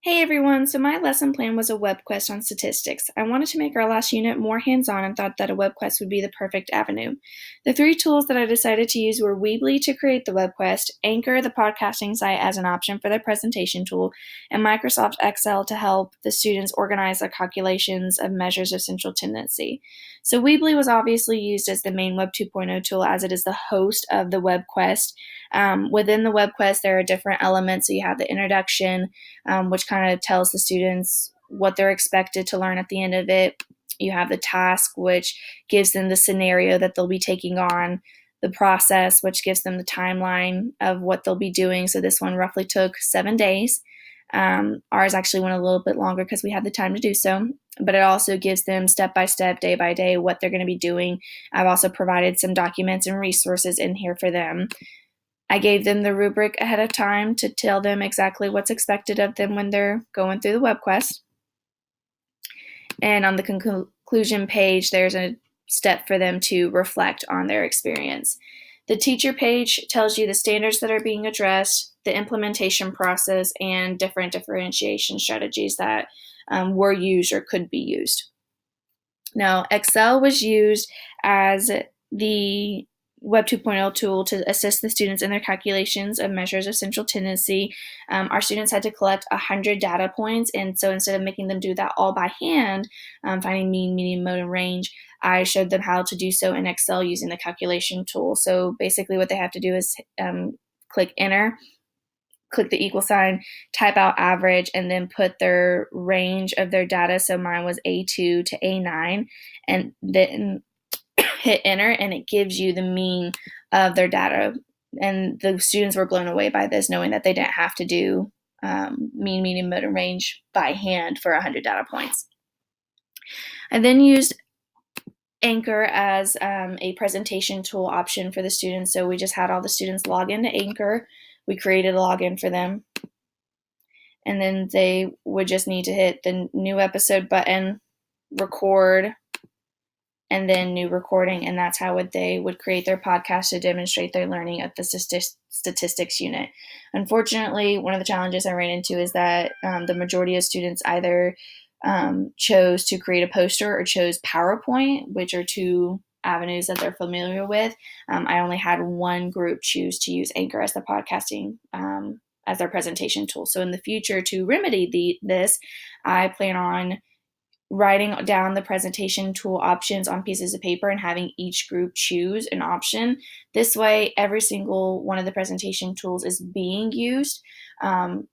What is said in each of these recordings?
Hey everyone, so my lesson plan was a web quest on statistics. I wanted to make our last unit more hands-on and thought that a web quest would be the perfect avenue. The three tools that I decided to use were Weebly to create the web quest, Anchor, the podcasting site, as an option for their presentation tool, and Microsoft Excel to help the students organize their calculations of measures of central tendency. So Weebly was obviously used as the main Web 2.0 tool as it is the host of the web quest. Within the web quest, there are different elements. So you have the introduction, which kind of tells the students what they're expected to learn at the end of it. You have the task, which gives them the scenario that they'll be taking on, the process, which gives them the timeline of what they'll be doing. So this one roughly took 7 days. Ours actually went a little bit longer because we had the time to do so, but it also gives them step by step, day by day, what they're going to be doing. I've also provided some documents and resources in here for them. I gave them the rubric ahead of time to tell them exactly what's expected of them when they're going through the web quest. And on the conclusion page, there's a step for them to reflect on their experience. The teacher page tells you the standards that are being addressed, the implementation process, and different differentiation strategies that were used or could be used. Now, Excel was used as the Web 2.0 tool to assist the students in their calculations of measures of central tendency. Our students had to collect 100 data points, and so instead of making them do that all by hand, finding mean, median, mode, and range, I showed them how to do so in Excel using the calculation tool. So basically what they have to do is click enter, click the equal sign, type out average, and then put their range of their data. So mine was A2 to A9, and then hit enter, and it gives you the mean of their data. And the students were blown away by this, knowing that they didn't have to do mean, median, mode, and range by hand for 100 data points. I then used Anchor as a presentation tool option for the students. So we just had all the students log into Anchor. We created a login for them. And then they would just need to hit the new episode button, record, and then new recording, and that's how they would create their podcast to demonstrate their learning of the statistics unit. Unfortunately, one of the challenges I ran into is that the majority of students either chose to create a poster or chose PowerPoint, which are two avenues that they're familiar with. I only had one group choose to use Anchor as the podcasting as their presentation tool. So in the future, to remedy this, I plan on writing down the presentation tool options on pieces of paper and having each group choose an option. This way, every single one of the presentation tools is being used. And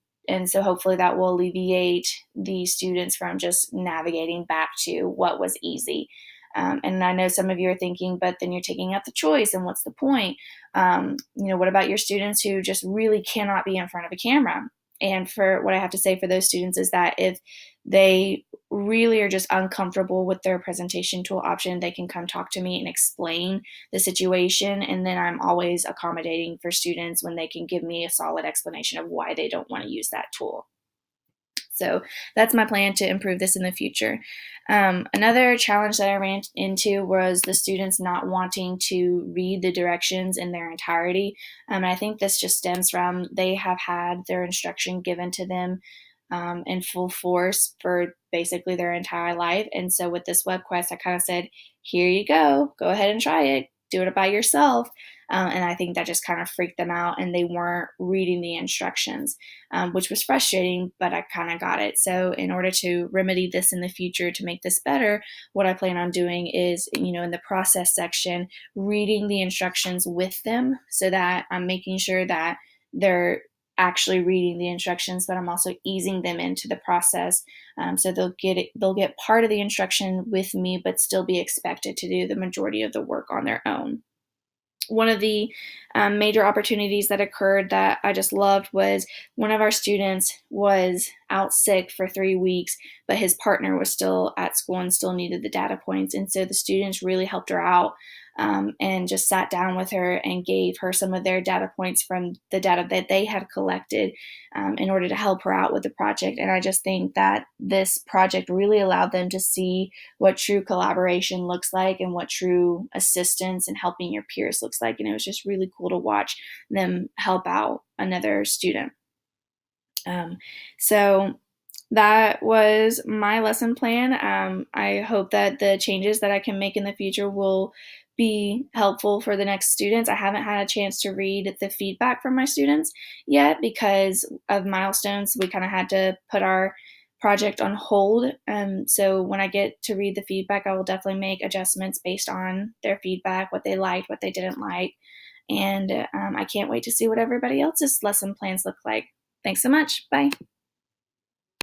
so hopefully that will alleviate the students from just navigating back to what was easy. And I know some of you are thinking, but then you're taking out the choice, and what's the point? What about your students who just really cannot be in front of a camera? And for what I have to say for those students is that if they really are just uncomfortable with their presentation tool option, they can come talk to me and explain the situation. And then I'm always accommodating for students when they can give me a solid explanation of why they don't want to use that tool. So that's my plan to improve this in the future. Another challenge that I ran into was the students not wanting to read the directions in their entirety. And I think this just stems from they have had their instruction given to them in full force for basically their entire life. And so with this web quest, I kind of said, here you go ahead and try it. Do it by yourself. And I think that just kind of freaked them out, and they weren't reading the instructions, which was frustrating, but I kind of got it. So in order to remedy this in the future, to make this better, what I plan on doing is, in the process section, reading the instructions with them so that I'm making sure that they're actually reading the instructions, but I'm also easing them into the process. So they'll get part of the instruction with me, but still be expected to do the majority of the work on their own. One of the major opportunities that occurred that I just loved was one of our students was out sick for 3 weeks, but his partner was still at school and still needed the data points. And so the students really helped her out and just sat down with her and gave her some of their data points from the data that they had collected in order to help her out with the project. And I just think that this project really allowed them to see what true collaboration looks like and what true assistance and helping your peers looks like. And it was just really cool to watch them help out another student. So that was my lesson plan. I hope that the changes that I can make in the future will be helpful for the next students. I haven't had a chance to read the feedback from my students yet because of milestones. We kind of had to put our project on hold. So when I get to read the feedback, I will definitely make adjustments based on their feedback, what they liked, what they didn't like. And I can't wait to see what everybody else's lesson plans look like. Thanks so much. Bye.